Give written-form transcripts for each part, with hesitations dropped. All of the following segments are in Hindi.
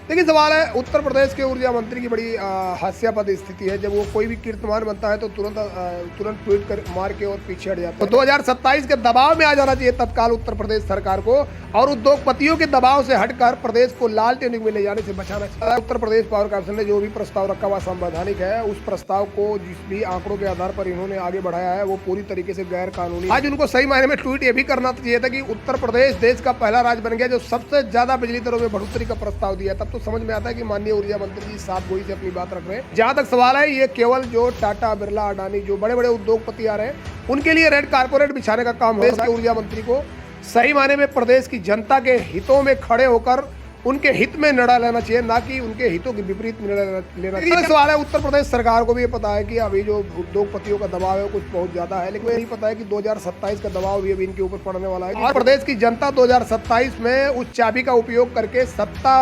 देखिए, सवाल है उत्तर प्रदेश के ऊर्जा मंत्री की बड़ी हास्यास्पद स्थिति है। जब वो कोई भी कीर्तिमान बनता है तो तुरंत ट्वीट कर मार के और पीछे हट जाता है। तो 2027 के दबाव में आ जाना चाहिए तत्काल उत्तर प्रदेश सरकार को, और उद्योगपतियों के दबाव से हटकर प्रदेश को लाल टेनिंग में ले जाने से बचाना चाहिए। उत्तर प्रदेश पावर कॉर्पोरेशन ने जो भी प्रस्ताव रखा हुआ संवैधानिक है। उस प्रस्ताव को जिस भी आंकड़ों के आधार पर इन्होंने आगे बढ़ाया है वो पूरी तरीके से गैर कानूनी। आज उनको सही मायने में ट्वीट ये भी करना चाहिए था कि उत्तर प्रदेश देश का पहला राज्य बन गया जो सबसे ज्यादा बिजली दरों में बढ़ोतरी का प्रस्ताव दिया। तब तो समझ में आता है कि माननीय ऊर्जा मंत्री जी साफ गोई से अपनी बात रख रहे हैं। जहां तक सवाल है, ये केवल जो टाटा, बिरला, अडानी, जो बड़े बड़े उद्योगपति आ रहे हैं उनके लिए रेड कारपोरेट बिछाने का काम है। देश के ऊर्जा मंत्री को सही मायने में प्रदेश की जनता के हितों में खड़े होकर उनके हित में निर्णय लेना चाहिए, ना कि उनके हितों के विपरीत निर्णय लेना चाहिए। सवाल है, उत्तर प्रदेश सरकार को भी ये पता है कि अभी जो उद्योगपतियों का दबाव है कुछ बहुत ज्यादा है, लेकिन ये नहीं पता है कि 2027 का दबाव भी अभी इनके ऊपर पड़ने वाला है। और प्रदेश की जनता 2027 में उस चाबी का उपयोग करके सत्ता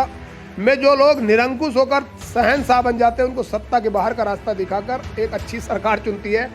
में जो लोग निरंकुश होकर शहंशाह बन जाते हैं उनको सत्ता के बाहर का रास्ता दिखाकर एक अच्छी सरकार चुनती है।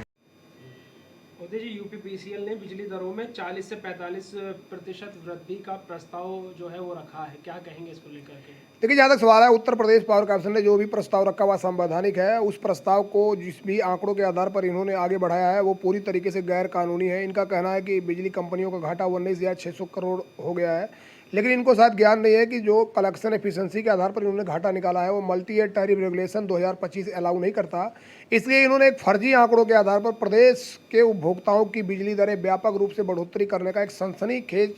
मोदी जी, यूपीपीसीएल ने बिजली दरों में 40 से 45% वृद्धि का प्रस्ताव जो है वो रखा है, क्या कहेंगे इसको लेकर के? देखिए, जहाँ तक सवाल है, उत्तर प्रदेश पावर कॉर्पोरेशन ने जो भी प्रस्ताव रखा हुआ संवैधानिक है। उस प्रस्ताव को जिस भी आंकड़ों के आधार पर इन्होंने आगे बढ़ाया है वो पूरी तरीके से गैर कानूनी है। इनका कहना है कि बिजली कंपनियों का घाटा 19,600 करोड़ हो गया है, लेकिन इनको शायद ज्ञान नहीं है कि जो कलेक्शन एफिशिएंसी के आधार पर इन्होंने घाटा निकाला है वो multi year tariff regulation 2025 allow नहीं करता। इसलिए इन्होंने एक फर्जी आंकड़ों के आधार पर प्रदेश के उपभोक्ताओं की बिजली दरें व्यापक रूप से बढ़ोतरी करने का एक सनसनीखेज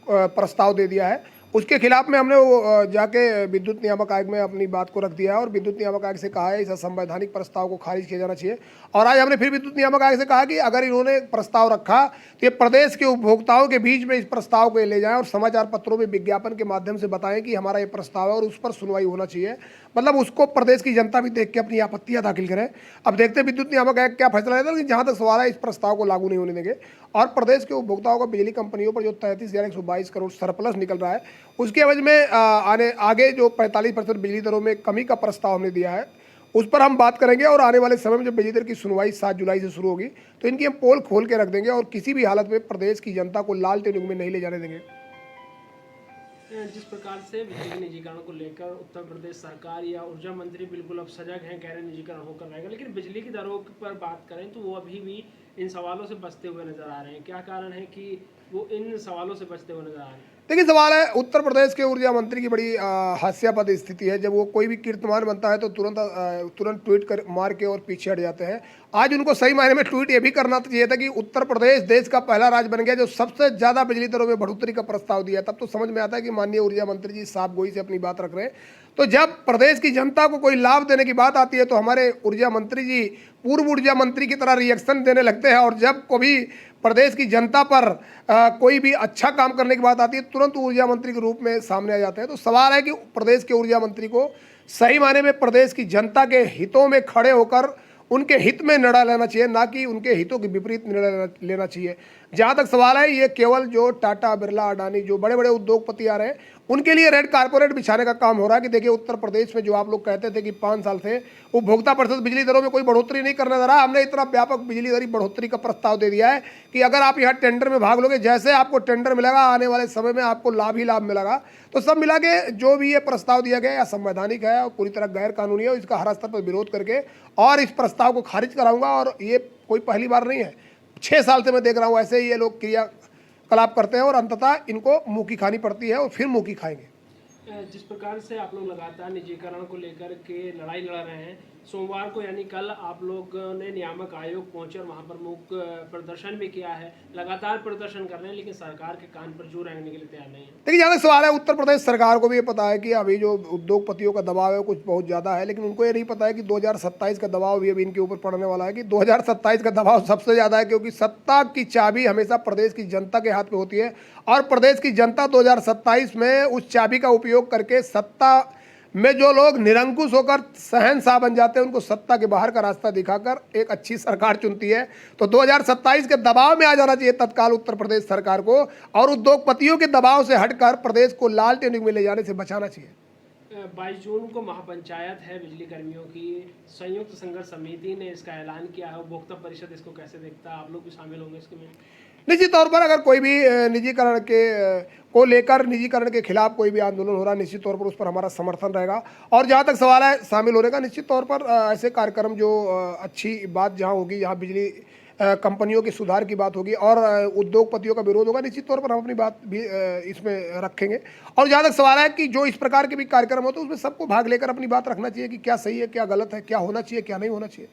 प्रस्ताव दे दिया है। उसके खिलाफ में हमने वो जाके विद्युत नियामक आयोग में अपनी बात को रख दिया है और विद्युत नियामक आयोग से कहा है इस असंवैधानिक प्रस्ताव को खारिज किया जाना चाहिए। और आज हमने फिर विद्युत नियामक आयोग से कहा कि अगर इन्होंने प्रस्ताव रखा तो ये प्रदेश के उपभोक्ताओं के बीच में इस प्रस्ताव को ले जाएं और समाचार पत्रों में विज्ञापन के माध्यम से बताएं कि हमारा ये प्रस्ताव है और उस पर सुनवाई होना चाहिए। मतलब उसको प्रदेश की जनता भी देख के अपनी आपत्तियां दाखिल करें। अब देखते हैं विद्युत नियामक आयोग क्या फैसला लेता है, लेकिन जहां तक सवाल है इस प्रस्ताव को लागू नहीं होने देंगे। और प्रदेश के उपभोक्ताओं को बिजली कंपनियों पर जो 33,122 करोड़ सरप्लस निकल रहा है उसके एवज में आगे जो 45% बिजली दरों में कमी का प्रस्ताव हमने दिया है उस पर हम बात करेंगे। और आने वाले समय में जब बिजली दर की सुनवाई 7 जुलाई से शुरू होगी तो इनकी हम पोल खोल के रख देंगे और किसी भी हालत में प्रदेश की जनता को लाल टेनिंग में नहीं ले जाने देंगे। जिस प्रकार से बिजली के निजीकरण को लेकर उत्तर प्रदेश सरकार या ऊर्जा मंत्री बिल्कुल अब सजग हैं, कह रहे हैं निजीकरण होकर रहेगा, लेकिन बिजली की दरों पर बात करें तो वो अभी भी इन सवालों से बचते हुए नजर आ रहे हैं। क्या कारण है कि वो इन सवालों से बचते हुए नजर आ रहे हैं? देखिए, सवाल है उत्तर प्रदेश के ऊर्जा मंत्री की बड़ी हास्यास्पद स्थिति है। जब वो कोई भी कीर्तिमान बनता है तो तुरंत ट्वीट कर मार के और पीछे हट जाते हैं। आज उनको सही मायने में ट्वीट ये भी करना चाहिए था कि उत्तर प्रदेश देश का पहला राज्य बन गया जो सबसे ज्यादा बिजली दरों में बढ़ोतरी का प्रस्ताव दिया। तब तो समझ में आता है कि माननीय ऊर्जा मंत्री जी साफ गोई से अपनी बात रख रहे हैं। तो जब प्रदेश की जनता को कोई लाभ देने की बात आती है तो हमारे ऊर्जा मंत्री जी पूर्व ऊर्जा मंत्री की तरह रिएक्शन देने लगते हैं, और जब कभी प्रदेश की जनता पर कोई भी अच्छा काम करने की बात आती है तुरंत ऊर्जा मंत्री के रूप में सामने आ जाते हैं। तो सवाल है कि प्रदेश के ऊर्जा मंत्री को सही मायने में प्रदेश की जनता के हितों में खड़े होकर उनके हित में निर्णय लेना चाहिए, ना कि उनके हितों के विपरीत निर्णय लेना चाहिए। जहां तक सवाल है, ये केवल जो टाटा, बिरला, अडानी, जो बड़े बड़े उद्योगपति आ रहे हैं उनके लिए रेड कारपोरेट बिछाने का काम हो रहा है। कि देखिए, उत्तर प्रदेश में जो आप लोग कहते थे कि 5 साल से उपभोक्ता परिषद बिजली दरों में कोई बढ़ोतरी नहीं करने दे रहा, हमने इतना व्यापक बिजली दर बढ़ोतरी का प्रस्ताव दे दिया है कि अगर आप यहाँ टेंडर में भाग लोगे, जैसे आपको टेंडर मिलेगा आने वाले समय में आपको लाभ ही लाभ मिलेगा। तो सब मिला के जो भी ये प्रस्ताव दिया गया असंवैधानिक है और पूरी तरह गैर कानूनी है। इसका हर स्तर पर विरोध करके और इस प्रस्ताव को खारिज कराऊंगा। और ये कोई पहली बार नहीं है, 6 साल से मैं देख रहा हूँ ऐसे ही ये लोग क्रियाकलाप करते हैं और अंततः इनको मुंह की खानी पड़ती है और फिर मुंह की खाएंगे। जिस प्रकार से आप लोग लगातार निजीकरण को लेकर के लड़ाई लड़ रहे हैं, सोमवार को यानी कल आप लोग ने नियामक आयोग पहुंचे और वहां पर मूक प्रदर्शन भी किया है, लगातार प्रदर्शन कर रहे हैं, लेकिन सरकार के कान पर जू रेंगने के लिए तैयार नहीं है। देखिए, जहाँ तक सवाल है, उत्तर प्रदेश सरकार को भी ये पता है कि अभी जो उद्योगपतियों का दबाव है कुछ बहुत ज़्यादा है, लेकिन उनको ये नहीं पता है कि 2027 का दबाव भी अभी इनके ऊपर पड़ने वाला है। कि 2027 का दबाव सबसे ज़्यादा है क्योंकि सत्ता की चाबी हमेशा प्रदेश की जनता के हाथ में होती है और प्रदेश की जनता 2027 में उस चाबी का उपयोग करके सत्ता में जो लोग निरंकुश होकर शहंशाह बन जाते हैं उनको सत्ता के बाहर का रास्ता दिखाकर एक अच्छी सरकार चुनती है। तो 2027 के दबाव में आ जाना चाहिए तत्काल उत्तर प्रदेश सरकार को, और उद्योगपतियों के दबाव से हटकर प्रदेश को लाल टेनिंग में ले जाने से बचाना चाहिए। 22 जून को महापंचायत है बिजली कर्मियों की, संयुक्त संघर्ष समिति ने इसका ऐलान किया है। उपभोक्ता परिषद इसको कैसे देखता है? आप लोग भी शामिल होंगे इसके में? निश्चित तौर पर अगर कोई भी निजीकरण के को लेकर निजीकरण के खिलाफ कोई भी आंदोलन हो रहा है, निश्चित तौर पर उस पर हमारा समर्थन रहेगा। और जहाँ तक सवाल है शामिल होने का, निश्चित तौर पर ऐसे कार्यक्रम जो अच्छी बात जहाँ होगी, जहाँ बिजली कंपनियों के सुधार की बात होगी और उद्योगपतियों का विरोध होगा, निश्चित तौर पर हम अपनी बात भी इसमें रखेंगे। और जहाँ तक सवाल है कि जो इस प्रकार के भी कार्यक्रम होते हैं उसमें सबको भाग लेकर अपनी बात रखना चाहिए कि क्या सही है, क्या गलत है, क्या होना चाहिए, क्या नहीं होना चाहिए।